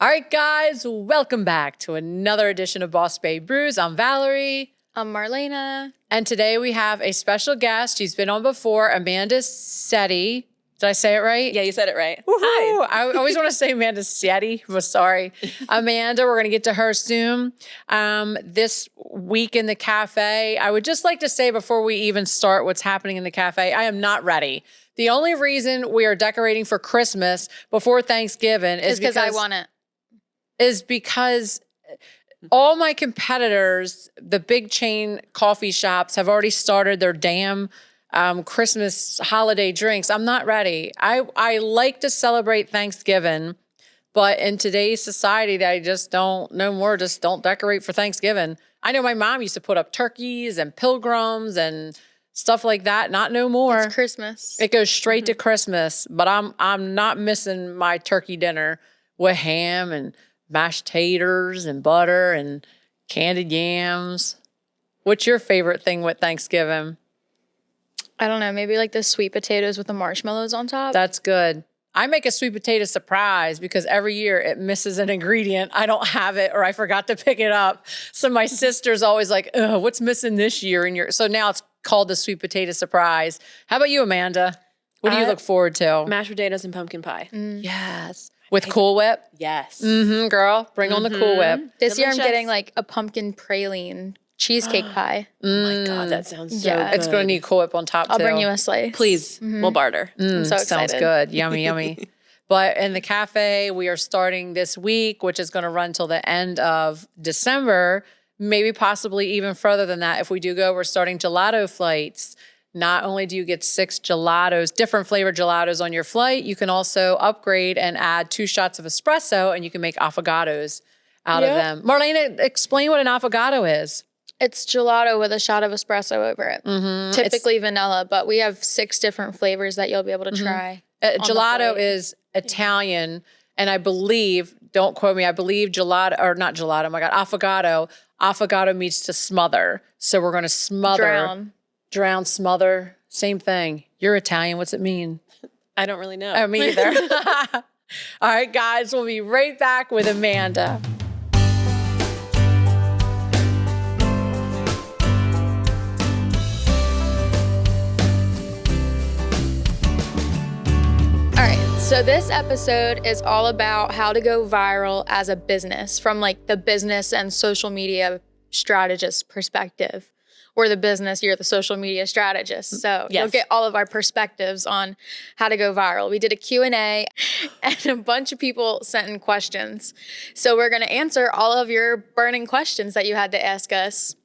All right, guys, welcome back to another edition of Babe Brews. I'm Valerie. I'm Marlena. And today we have a special guest. She's been on before, Amanda Setti. Did I say it right? Yeah, you said it right. Woo-hoo. Hi. I always want to say Amanda Setti, but sorry. Amanda, we're going to get to her soon. This week in the cafe, I would just like to say before we even start what's happening in the cafe, I am not ready. The only reason we are decorating for Christmas before Thanksgiving is because I want it. Is because all my competitors, the big chain coffee shops, have already started their damn Christmas holiday drinks. I'm not ready. I like to celebrate Thanksgiving, but in today's society, I just don't, no more, just don't decorate for Thanksgiving. I know my mom used to put up turkeys and pilgrims and stuff like that. Not no more. It's Christmas. It goes straight to Christmas, but I'm not missing my turkey dinner with ham and mashed taters and butter and candied yams. What's your favorite thing with Thanksgiving? I don't know. Maybe like the sweet potatoes with the marshmallows on top. That's good. I make a sweet potato surprise because every year it misses an ingredient. I don't have it or I forgot to pick it up. So my sister's always like, ugh, what's missing this year? So now it's called the sweet potato surprise. How about you, Amanda? What do you look forward to? Mashed potatoes and pumpkin pie. Yes. With Cool Whip? Yes. Girl, bring on the Cool Whip. This year I'm getting like a pumpkin praline cheesecake pie. Oh my God, that sounds so good. It's going to need Cool Whip on top, I'll too. bring you a slice. Please, we'll barter. I'm so excited. Sounds good. Yummy, yummy. But in the cafe, we are starting this week, which is going to run till the end of December, maybe possibly even further than that. If we do go, we're starting gelato flights. Not only do you get 6 gelatos, different flavored gelatos on your flight, you can also upgrade and add 2 shots of espresso and you can make affogatos out of them. Marlena, explain what an affogato is. It's gelato with a shot of espresso over it. Typically vanilla, but we have 6 different flavors that you'll be able to try. Gelato is Italian, and I believe, don't quote me, I believe gelato, or not gelato, oh my God, affogato. Affogato means to smother. So we're going to smother. Drown, smother, same thing. You're Italian. What's it mean? I don't really know. Me either. All right, guys, we'll be right back with Amanda. All right, so this episode is all about how to go viral as a business from like the business and social media strategist perspective. We're the business, you're the social media strategist. So you'll get all of our perspectives on how to go viral. We did a Q&A and a bunch of people sent in questions. So we're going to answer all of your burning questions that you had to ask us.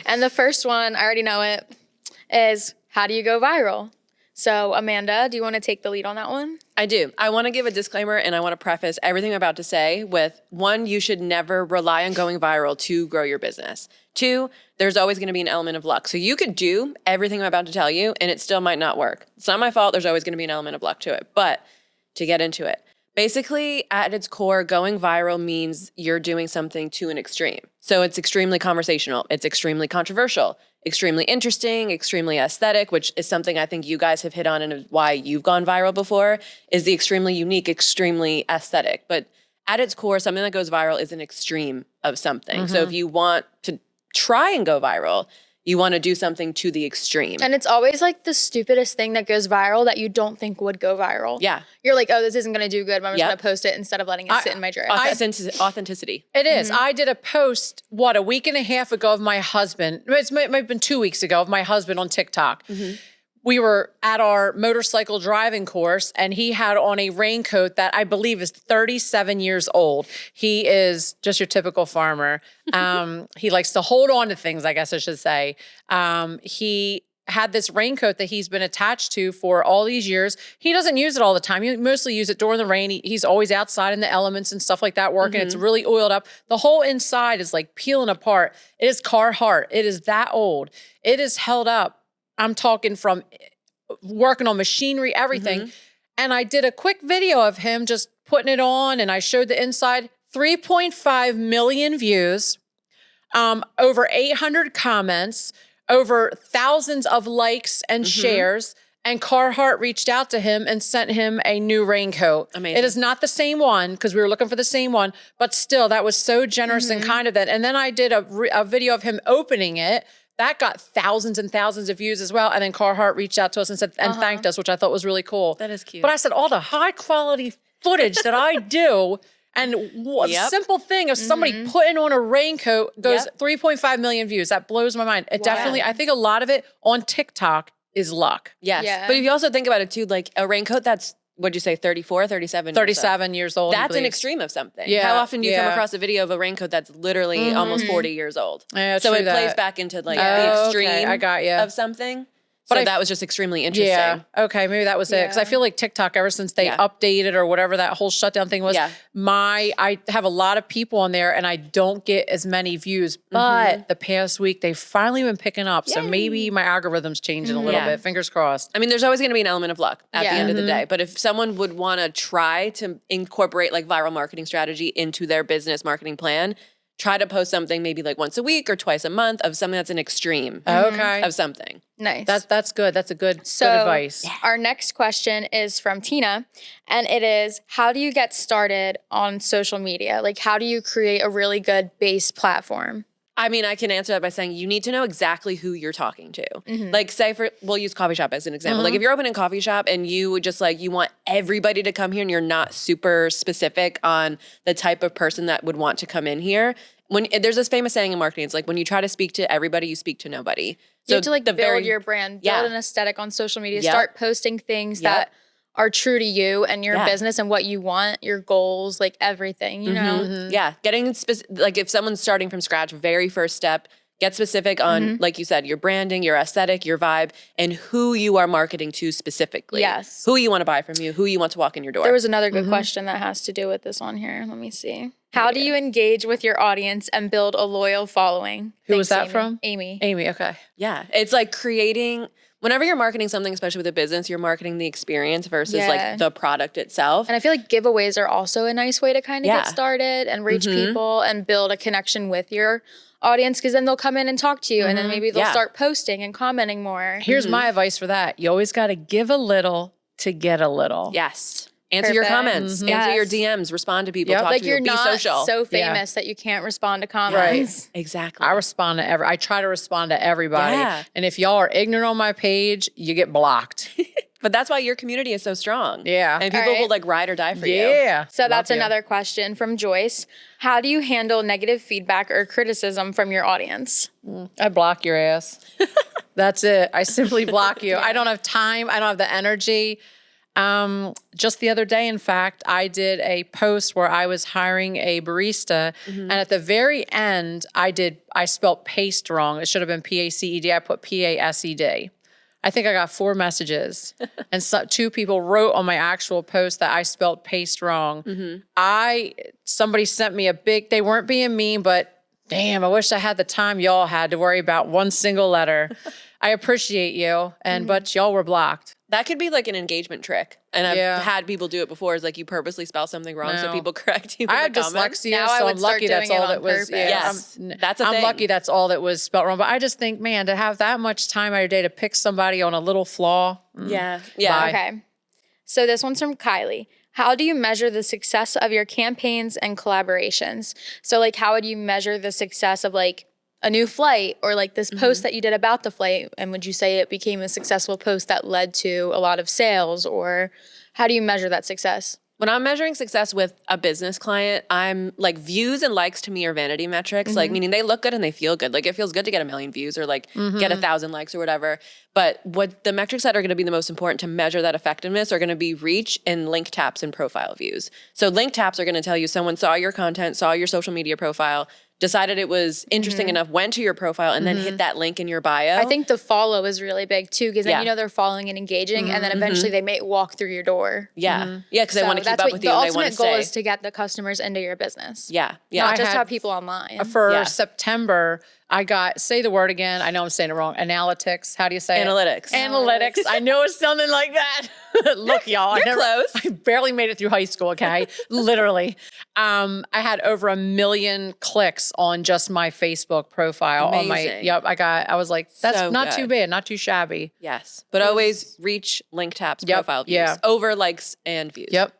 And the first one, I already know it, is how do you go viral? So Amanda, do you want to take the lead on that one? I do. I want to give a disclaimer and I want to preface everything I'm about to say with 1, you should never rely on going viral to grow your business. 2, there's always going to be an element of luck. So you could do everything I'm about to tell you and it still might not work. It's not my fault. There's always going to be an element of luck to it. But to get into it, basically at its core, going viral means you're doing something to an extreme. So it's extremely conversational. It's extremely controversial, extremely interesting, extremely aesthetic, which is something I think you guys have hit on and why you've gone viral before, is the extremely unique, extremely aesthetic. But at its core, something that goes viral is an extreme of something. So if you want to try and go viral, you want to do something to the extreme. And it's always like the stupidest thing that goes viral that you don't think would go viral. Yeah. You're like, oh, this isn't going to do good, but I'm just going to post it instead of letting it sit in my drawer. Authenticity. It is. I did a post, a week and a half ago of my husband. It might have been 2 weeks ago of my husband on TikTok. We were at our motorcycle driving course and he had on a raincoat that I believe is 37 years old. He is just your typical farmer. He likes to hold on to things, I guess I should say. He had this raincoat that he's been attached to for all these years. He doesn't use it all the time. He mostly uses it during the rain. He's always outside in the elements and stuff like that working. It's really oiled up. The whole inside is like peeling apart. It is Carhartt. It is that old. It is held up. I'm talking from working on machinery, everything. And I did a quick video of him just putting it on and I showed the inside. 3.5 million views, over 800 comments, over thousands of likes and shares. And Carhartt reached out to him and sent him a new raincoat. Amazing. It is not the same one because we were looking for the same one, but still, that was so generous and kind of that. And then I did a video of him opening it. That got thousands and thousands of views as well. And then Carhartt reached out to us and said and thanked us, which I thought was really cool. That is cute. But I said, all the high quality footage that I do. And a simple thing of somebody putting on a raincoat goes 3.5 million views. That blows my mind. It definitely, I think a lot of it on TikTok is luck. Yes. Yeah. But if you also think about it too, like a raincoat that's, what'd you say, 34, 37? 37 years old. That's an extreme of something. Yeah, How often do you come yeah. across a video of a raincoat that's literally almost 40 years old? Yeah, so true it plays that. back into like Oh, the okay, extreme I got you. of something. But So that was just extremely interesting. Yeah. Okay. Maybe that was it. Because I feel like TikTok, ever since they updated or whatever that whole shutdown thing was, I have a lot of people on there and I don't get as many views. But the past week, they've finally been picking up. So maybe my algorithm's changing a little bit. Fingers crossed. I mean, there's always going to be an element of luck at the end of the day. But if someone would want to try to incorporate like viral marketing strategy into their business marketing plan, try to post something maybe like once a week or twice a month of something that's an extreme of something. Nice. That's good. That's a good advice. Our next question is from Tina, and it is, how do you get started on social media? Like, how do you create a really good base platform? I mean, I can answer that by saying you need to know exactly who you're talking to. Like, say we'll use coffee shop as an example. Like if you're opening a coffee shop and you would just like, you want everybody to come here and you're not super specific on the type of person that would want to come in here. When there's this famous saying in marketing, it's like when you try to speak to everybody, you speak to nobody. You have to like build your brand, build an aesthetic on social media, start posting things that are true to you and your business and what you want, your goals, like everything, you know? Yeah. Getting like if someone's starting from scratch, very first step, get specific on, like you said, your branding, your aesthetic, your vibe, and who you are marketing to specifically. Yes. Who you want to buy from you, who you want to walk in your door. There was another good question that has to do with this on here. Let me see. How do you engage with your audience and build a loyal following? Who was that Amy. from? Amy. Amy. Okay. Yeah. It's like creating, whenever you're marketing something, especially with a business, you're marketing the experience versus like the product itself. And I feel like giveaways are also a nice way to kind of get started and reach people and build a connection with your audience, because then they'll come in and talk to you and then maybe they'll start posting and commenting more. Here's my advice for that. You always got to give a little to get a little. Yes. Answer your comments, answer your DMs, respond to people, talk like to you're people, be not social. so famous that you can't respond to comments. Right. Exactly. I respond to I try to respond to everybody. Yeah. And if y'all are ignorant on my page, you get blocked. But that's why your community is so strong. Yeah. And people will like ride or die for you. Yeah. So that's another question from Joyce. How do you handle negative feedback or criticism from your audience? I block your ass. That's it. I simply block you. I don't have time. I don't have the energy. Just the other day, in fact, I did a post where I was hiring a barista, and at the very end, I spelled paste wrong. It should have been P-A-C-E-D. I put P-A-S-E-D. I think I got 4 messages, and 2 people wrote on my actual post that I spelled paste wrong. Somebody sent me they weren't being mean, but damn, I wish I had the time y'all had to worry about one single letter. I appreciate you, but y'all were blocked. That could be like an engagement trick. And I've had people do it before. Is like you purposely spell something wrong so people correct you. I had in the comments. dyslexia, Now so I would I'm start lucky doing that's it all on that was. purpose. Yes, that's a I'm thing. lucky that's all that was spelled wrong. But I just think, man, to have that much time out of your day to pick somebody on a little flaw. Yeah. Bye. Okay. So this one's from Kylie. How do you measure the success of your campaigns and collaborations? So like, how would you measure the success of like a new flight or like this post that you did about the flight? And would you say it became a successful post that led to a lot of sales, or how do you measure that success? When I'm measuring success with a business client, I'm like views and likes to me are vanity metrics, like meaning they look good and they feel good. Like it feels good to get 1 million views or like get 1,000 likes or whatever. But what the metrics that are going to be the most important to measure that effectiveness are going to be reach and link taps and profile views. So link taps are going to tell you someone saw your content, saw your social media profile, decided it was interesting enough, went to your profile, and then hit that link in your bio. I think the follow is really big too, because then you know they're following and engaging, and then eventually they may walk through your door. Yeah, because they want to keep up with you. The and they want ultimate to goal stay. is to get the customers into your business. Yeah. Not just had- have people online. For September, I got, say the word again. I know I'm saying it wrong. Analytics. How do you say Analytics. it? Analytics. I knew it was something like that. Look, y'all. You're close. I barely made it through high school, okay? Literally. I had over 1 million clicks on just my Facebook profile. Amazing. I was like, that's So not too good. bad, not too shabby. Yes. But always reach link taps profile views over likes and views. Yep.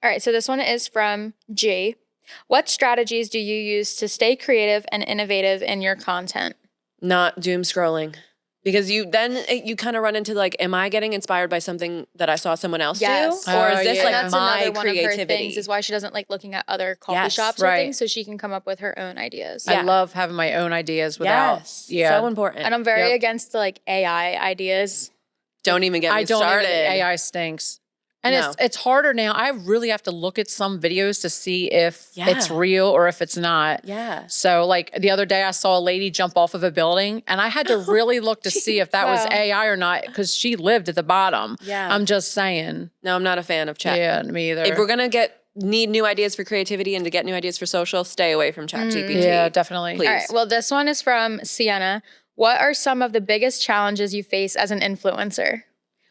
All right, so this one is from G. What strategies do you use to stay creative and innovative in your content? Not doom scrolling. Because you kind of run into like, am I getting inspired by something that I saw someone else do? Or is this like that's my another one of her creativity? things is why she doesn't like looking at other coffee shops or right. things, so she can come up with her own ideas. I love having my own ideas without. So important. And I'm very against the like AI ideas. Don't even get me started. AI stinks. And it's harder now. I really have to look at some videos to see if it's real or if it's not. Yeah. So like the other day I saw a lady jump off of a building and I had to really look to see if that was AI or not because she lived at the bottom. Yeah. I'm just saying. No, I'm not a fan of chat. Yeah, me either. If we're going to need new ideas for creativity and to get new ideas for social, stay away from ChatGPT. Yeah, definitely. Please. All right. Well, this one is from Sienna. What are some of the biggest challenges you face as an influencer?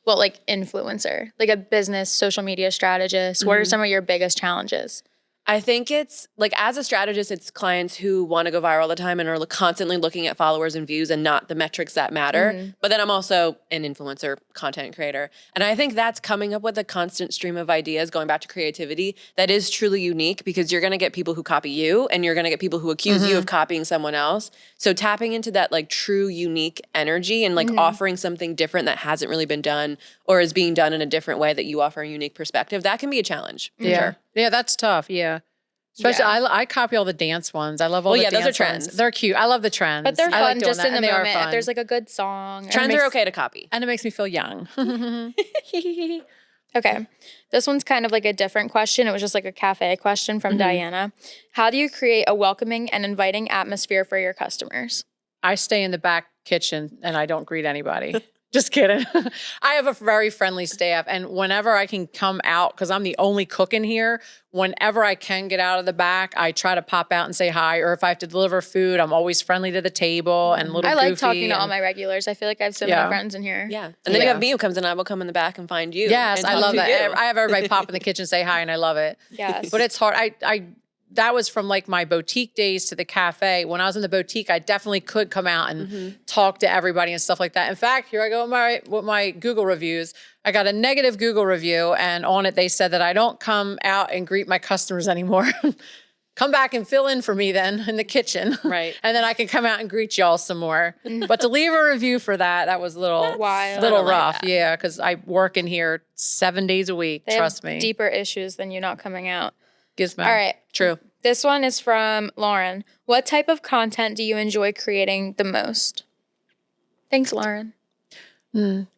Well, like influencer, like a business social media strategist. What are some of your biggest challenges? I think it's like as a strategist, it's clients who want to go viral all the time and are constantly looking at followers and views and not the metrics that matter. But then I'm also an influencer content creator. And I think that's coming up with a constant stream of ideas, going back to creativity, that is truly unique because you're going to get people who copy you and you're going to get people who accuse you of copying someone else. So tapping into that like true unique energy and like offering something different that hasn't really been done or is being done in a different way that you offer a unique perspective, that can be a challenge. For sure. Yeah, that's tough. Yeah. Especially, I copy all the dance ones. I love all the dance those are trends. ones. They're cute. I love the trends. But they're I like fun doing just that, in the and they are moment. If fun. there's like a good song. Trends are okay to copy. And it makes me feel young. Okay. This one's kind of like a different question. It was just like a cafe question from Diana. How do you create a welcoming and inviting atmosphere for your customers? I stay in the back kitchen and I don't greet anybody. Just kidding. I have a very friendly staff. And whenever I can come out, because I'm the only cook in here, whenever I can get out of the back, I try to pop out and say hi. Or if I have to deliver food, I'm always friendly to the table and a little I like goofy talking to all my regulars. I feel like I have so many friends in here. Yeah. And then you have me who comes in and I will come in the back and find you. Yes, and I talk love to that. you. I have everybody pop in the kitchen, say hi, and I love it. Yes. But it's hard. That was from like my boutique days to the cafe. When I was in the boutique, I definitely could come out and talk to everybody and stuff like that. In fact, here I go with my Google reviews. I got a negative Google review, and on it they said that I don't come out and greet my customers anymore. Come back and fill in for me then in the kitchen. Right. And then I can come out and greet y'all some more. But to leave a review for that was a little wild. little I don't like rough. that. Yeah, because I work in here 7 days a week. They Trust have me. deeper issues than you not coming out. Gizmo. All right. True. This one is from Lauren. What type of content do you enjoy creating the most? Thanks, Lauren.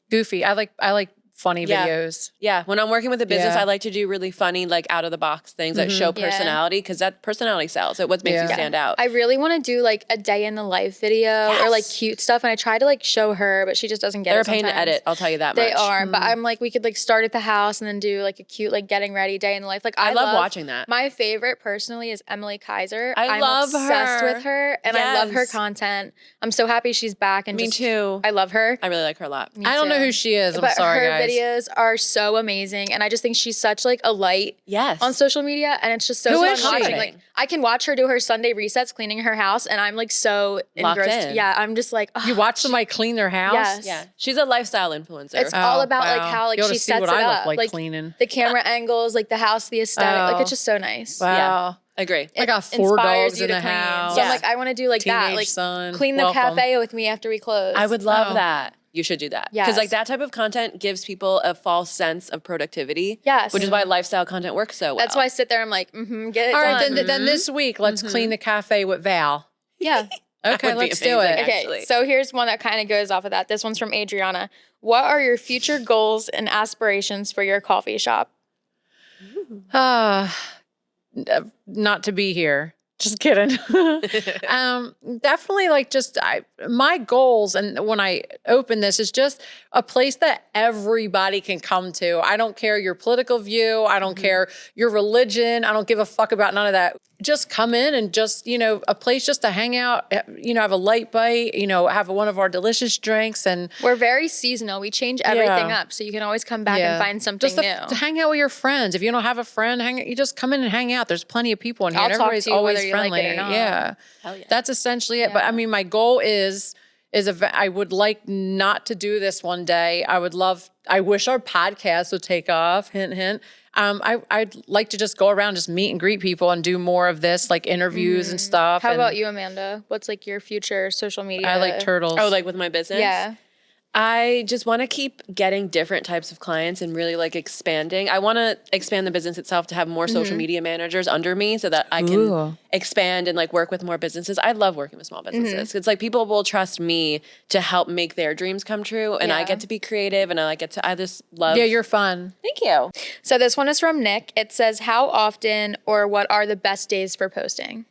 Goofy. I like funny videos. Yeah. When I'm working with a business, Yeah. I like to do really funny, like out of the box things that show personality because that personality sells. It what makes you stand out. I really want to do like a day in the life video or like cute stuff. And I try to like show her, but she just doesn't get They're it a pain to sometimes. edit. I'll tell you that They much. are, but I'm like, we could like start at the house and then do like a cute, like getting ready day in the life. Like I love watching that. My favorite personally is Emily Kaiser. I I'm love obsessed her. with her and I love her Yes. content. I'm so happy she's back. And Me just, too. I love her. I really like her a lot. I don't know who she is. I'm But sorry, her guys. videos are so amazing. And I just think she's such like a light Yes. on social media. And it's just so Who fun is she? watching. Like I can watch her do her Sunday resets cleaning her house and I'm like so Locked engrossed. in. Yeah, I'm just like, You watch somebody clean their house? Yes. Yeah. She's a lifestyle influencer. It's all about like wow. how like You ought to she see sets what it I up. look like cleaning. The camera angles, like the house, the aesthetic. Like it's just so nice. Wow. Agree. I got It 4 inspires dogs you in to the clean. house. So I'm like, I want to do like that. Teenage Like son. clean the Welcome. cafe with me after we close. I would love Oh. that. You should do that. Yes. Because like that type of content gives people a false sense of productivity. Yes. Which is why lifestyle content works so well. That's why I sit there. I'm like, get it All done. right, then this week, let's clean the cafe with Val. Yeah. Okay, would be let's do amazing, it. actually. Okay. So here's one that kind of goes off of that. This one's from Adriana. What are your future goals and aspirations for your coffee shop? Not to be here. Just kidding. Definitely like my goals and when I open this is just a place that everybody can come to. I don't care your political view. I don't care your religion. I don't give a fuck about none of that. just come in and just, a place just to hang out, have a light bite, have one of our delicious drinks. And we're very seasonal. We change everything up. So you can always come back and find something new. To hang out with your friends. If you don't have a friend, you just come in and hang out. There's plenty of people in here. I'll and talk everybody's to you always whether you friendly. like it or not. Yeah. Hell yeah. That's essentially it. But I mean, my goal is I would like not to do this one day. I wish our podcast would take off. Hint, hint. I'd like to just go around, just meet and greet people and do more of this, like interviews and stuff. How about you, Amanda? What's like your future social media? I like turtles. Oh, like with my business? Yeah. I just want to keep getting different types of clients and really like expanding. I want to expand the business itself to have more social media managers under me so that I can expand and like work with more businesses. I love working with small businesses. It's like people will trust me to help make their dreams come true. And I get to be creative and I just love. Yeah, you're fun. Thank you. So this one is from Nick. It says, how often or what are the best days for posting?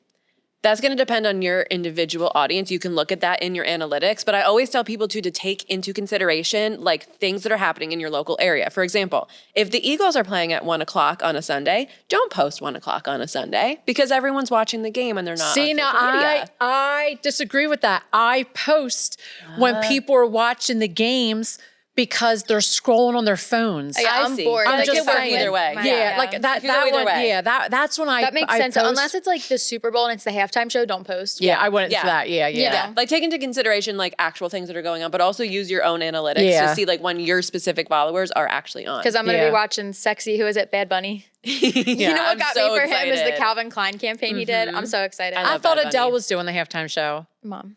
That's going to depend on your individual audience. You can look at that in your analytics, but I always tell people to take into consideration like things that are happening in your local area. For example, if the Eagles are playing at 1:00 on a Sunday, don't post 1:00 on a Sunday because everyone's watching the game and they're not. See, on now social media. I disagree with that. I post when people are watching the games because they're scrolling on their phones. Yeah, I'm see. bored. I'm Like, just if I'm work either with way. my- Yeah, like that. You go That either one. way. Yeah, that's when I. That makes I sense. post. Unless it's like the Super Bowl and it's the halftime show, don't post. Yeah, I wouldn't Yeah. for that. Yeah. Yeah. Like take into consideration like actual things that are going on, but also use your own analytics Yeah. to see like when your specific followers are actually on. Because I'm going to Yeah. be watching Sexy, who is it, Bad Bunny? You know what got me for him is the Calvin Klein campaign he did. I'm so excited. I I love thought Bad Adele Bunny. was doing the halftime show. Mom.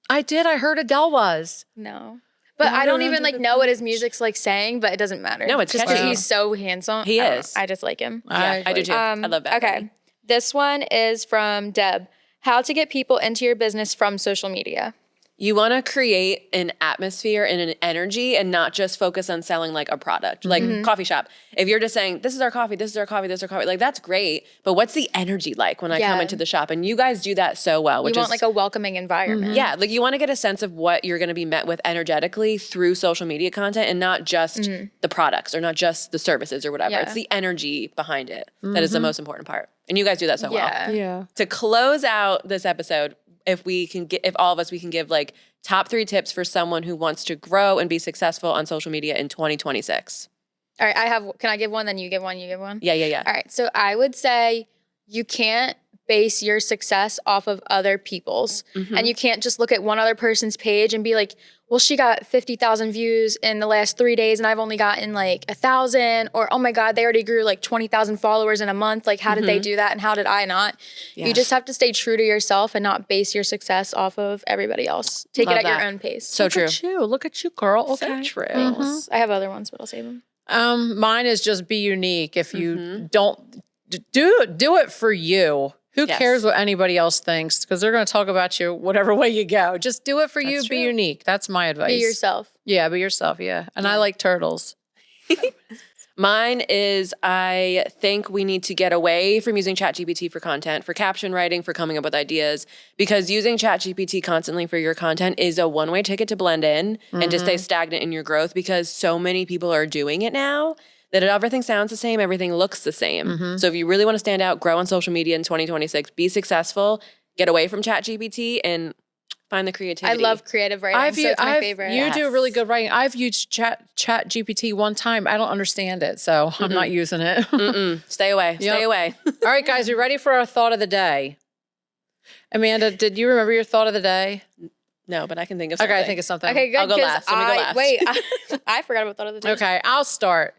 I did. I heard Adele was. No. But I don't even like know what his music's like saying, but it doesn't matter. No, it's just catchy. he's so handsome. He I don't is. know. I just like him. Yeah, I do too. I love Bad Okay. Bunny. This one is from Deb. How to get people into your business from social media. You want to create an atmosphere and an energy and not just focus on selling like a product, like coffee shop. If you're just saying, this is our coffee, this is our coffee, this is our coffee, like that's great. But what's the energy like when I come Yeah. into the shop? And you guys do that so well, You which want is like a welcoming environment. yeah, like you want to get a sense of what you're going to be met with energetically through social media content and not just the products or not just the services or whatever. Yeah. It's the energy behind it that is the most important part. And you guys do that so well. Yeah. Yeah. To close out this episode, if all of us, we can give like top 3 tips for someone who wants to grow and be successful on social media in 2026. All right. Can I give one? Then you give one, you give one? Yeah. All right. So I would say you can't base your success off of other people's. And you can't just look at one other person's page and be like, well, she got 50,000 views in the last 3 days and I've only gotten like 1,000, or, oh my God, they already grew like 20,000 followers in a month. Like, how did they do that? And how did I not? Yeah. You just have to stay true to yourself and not base your success off of everybody else. Take Love it at that. your own pace. So true. Look at you, girl. Okay. So true. I have other ones, but I'll save them. Mine is just be unique. If you don't do it for you. Who Yes. cares what anybody else thinks? Because they're going to talk about you whatever way you go. Just do it for you. That's Be true. unique. That's my advice. Be yourself. Yeah, be yourself. Yeah. And I like turtles. Mine is I think we need to get away from using ChatGPT for content, for caption writing, for coming up with ideas, because using ChatGPT constantly for your content is a one-way ticket to blend in and to stay stagnant in your growth, because so many people are doing it now that everything sounds the same, everything looks the same. So if you really want to stand out, grow on social media in 2026, be successful, get away from ChatGPT and find the I creativity. love creative writing, so it's my favorite. You do really good writing. I've used Chat GPT one time. I don't understand it, so I'm not using it. Stay away. Yep. Stay away. All right, guys, you ready for our thought of the day? Amanda, did you remember your thought of the day? No, but I can think of something. Okay, I think of something. Okay, good. I'll go 'cause last. Let me go last. Wait, I forgot about that other day. Okay, I'll start.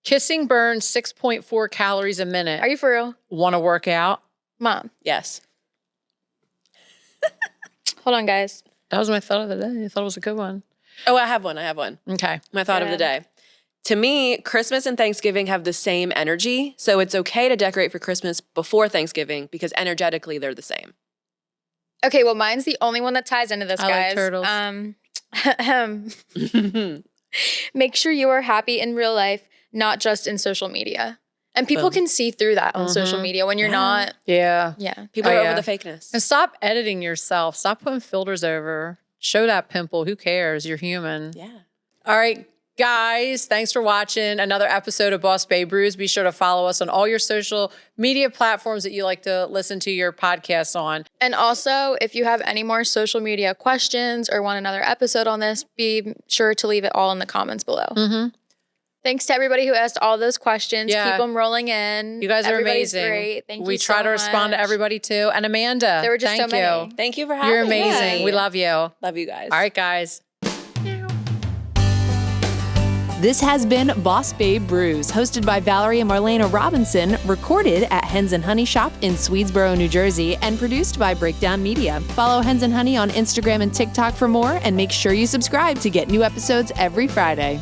Kissing burns 6.4 calories a minute. Are you for real? Want to work out? Mom, Yes. hold on, guys. That was my thought of the day. I thought it was a good one. Oh, I have one. Okay. My thought of the day. To me, Christmas and Thanksgiving have the same energy. So it's okay to decorate for Christmas before Thanksgiving because energetically they're the same. Okay, well, mine's the only one that ties into this, I like guys. turtles. Make sure you are happy in real life, not just in social media. And people can see through that on social media when you're not. Yeah. Yeah. People Oh, are yeah. over the fakeness. And stop editing yourself. Stop putting filters over. Show that pimple. Who cares? You're human. Yeah. All right, Guys, thanks for watching another episode of Boss Babe Brews. Be sure to follow us on all your social media platforms that you like to listen to your podcasts on. And also, if you have any more social media questions or want another episode on this, be sure to leave it all in the comments below. Thanks to everybody who asked all those questions. Yeah. Keep them rolling in. You guys are Everybody's amazing. Great. Thank you We try so to respond to much. everybody too. And Amanda, There were just thank so many. you. Thank you for having You're me. amazing. We love you. Love you guys. All right, guys. This has been Boss Babe Brews, hosted by Valerie and Marlena Robinson, recorded at Hens Honey Shoppe in Swedesboro, New Jersey, and produced by Breakdown Media. Follow Hens Honey on Instagram and TikTok for more, and make sure you subscribe to get new episodes every Friday.